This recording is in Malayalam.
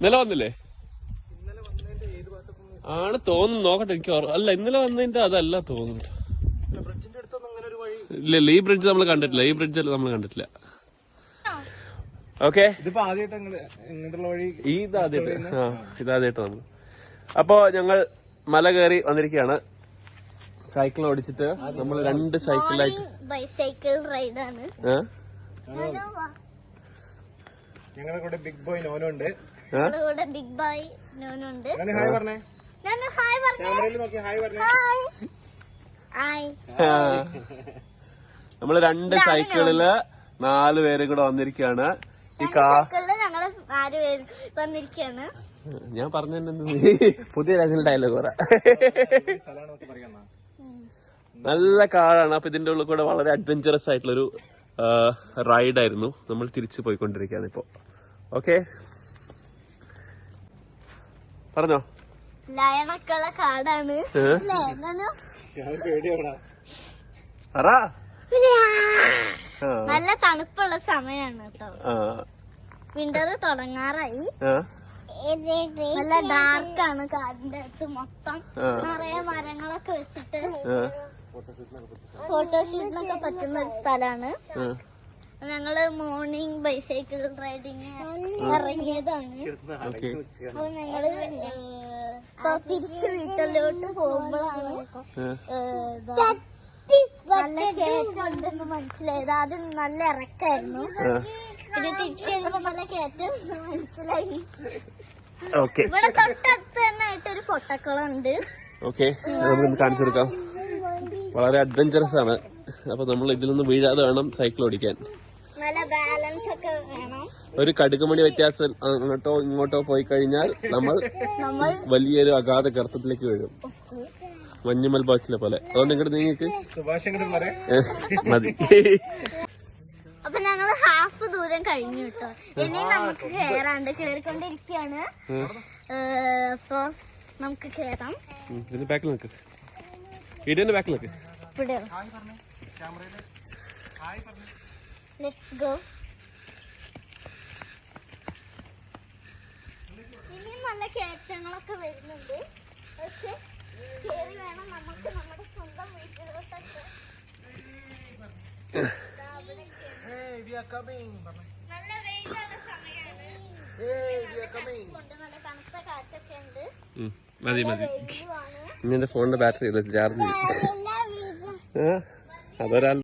ഇന്നലെ വന്നില്ലേ? ആണ് തോന്നുന്നു, നോക്കട്ടെ. എനിക്ക് അല്ല, ഇന്നലെ വന്നതിന്റെ അതല്ല തോന്നുന്നു. ഇല്ല, ഈ ബ്രിഡ്ജ് നമ്മൾ കണ്ടിട്ടില്ല. ഈ ബ്രിഡ്ജ് നമ്മൾ കണ്ടിട്ടില്ല. ഓക്കെ, ഇതാദ്യമായിട്ട് നമ്മൾ. അപ്പൊ ഞങ്ങൾ മല കയറി വന്നിരിക്കുകയാണ്. സൈക്കിൾ ഓടിച്ചിട്ട് നമ്മൾ 2 സൈക്കിളിലായിട്ട് ബൈസൈക്കിൾ റൈഡാണ്. ഞങ്ങളുടെ കൂടെ ബിഗ് ബോയ് നോനുണ്ട്. ബിഗ് ബോയ് നോനുണ്ട്. ഹായ് പറഞ്ഞേ. ക്യാമറയിൽ നോക്കി ഹായ് പറഞ്ഞേ. നമ്മള് 2 സൈക്കിളില് 4 പേരും കൂടെ വന്നിരിക്കുകയാണ്. ഈ ഞങ്ങള് 4 പേര് വന്നിരിക്കുകയാണ്. ഞാൻ പറഞ്ഞ പുതിയ രാജ്യത്തിൽ ഡയലോഗ് പറ. നല്ല കാറാണ്. അപ്പൊ ഇതിന്റെ ഉള്ളിൽ കൂടെ വളരെ അഡ്വഞ്ചറസ് ആയിട്ടുള്ളൊരു റൈഡായിരുന്നു. നമ്മൾ തിരിച്ചു പോയിക്കൊണ്ടിരിക്കുകയാണ് ഇപ്പൊ. ഓക്കെ, പറഞ്ഞോ. ലയണക്കുള്ള കാടാണ്. നല്ല തണുപ്പുള്ള സമയമാണ് കേട്ടോ. വിന്റർ തുടങ്ങാറായി. നല്ല ഡാർക്കാണ് കാടിന്റെ അടുത്ത് മൊത്തം. നിറയെ മരങ്ങളൊക്കെ വെച്ചിട്ട് ഫോട്ടോഷൂട്ടിനൊക്കെ പറ്റുന്ന ഒരു സ്ഥലമാണ്. ഞങ്ങള് മോർണിംഗ് ബൈസൈക്കിൾ റൈഡിങ് ഇറങ്ങിയതാണ്. അപ്പൊ ഞങ്ങള് തിരിച്ചു വീട്ടിലോട്ട് പോകുമ്പോഴാണ് നല്ല കയറ്റം ഉണ്ടെന്ന് മനസ്സിലായത്. ആദ്യം നല്ല ഇറക്കായിരുന്നു, പിന്നെ തിരിച്ചു കഴിയുമ്പോ നല്ല കയറ്റം മനസ്സിലായി. ഇവിടെ തൊട്ടടുത്ത് തന്നെ ആയിട്ടൊരു പൊട്ടക്കുളം ഉണ്ട്. ഓക്കെ, നമുക്ക് കാണിച്ചു കൊടുക്കാം. വളരെ അഡ്വഞ്ചറസ് ആണ്. അപ്പൊ നമ്മൾ ഇതിലൊന്നും വീഴാതെ വേണം സൈക്കിൾ ഓടിക്കാൻ. നല്ല ബാലൻസ് ഒക്കെ വേണം. ഒരു കടുകുമണി വ്യത്യാസം അങ്ങോട്ടോ ഇങ്ങോട്ടോ പോയി കഴിഞ്ഞാൽ നമ്മൾ വലിയൊരു അഗാധ ഗർത്തത്തിലേക്ക് വീഴും, മഞ്ഞുമൽ ബോച്ചിലെ പോലെ. അതുകൊണ്ട് ഇങ്ങോട്ട് നിങ്ങൾക്ക് മതി. അപ്പൊ ഞങ്ങള് ഹാഫ് ദൂരം കഴിഞ്ഞു കേട്ടോ. ഇനി നമുക്ക് കേറാണ്ട് കേറിക്കൊണ്ടിരിക്കുകയാണ്. അപ്പൊ നമുക്ക് കേറാം. ഇതിന്റെ ബാക്കിൽ നിൽക്ക്, വീഡിയോന്റെ ബാക്കിൽ നിൽക്ക്. ഇവിടെയോ? Let's go. ഇനി നല്ല കയറ്റങ്ങളൊക്കെ വരുന്നുണ്ട്. ഓക്കെ, കേറി വേണം നമുക്ക് നമ്മുടെ സ്വന്തം വീട്ടിലോട്ടൊക്കെ. നല്ല വെയിലുള്ള സമയമാണ്. നല്ല തണുത്ത കാറ്റൊക്കെ ഉണ്ട്. മതി മതി. ഇനി എന്റെ ഫോണിന്റെ ബാറ്ററി ചാർജ് അതൊരാൾ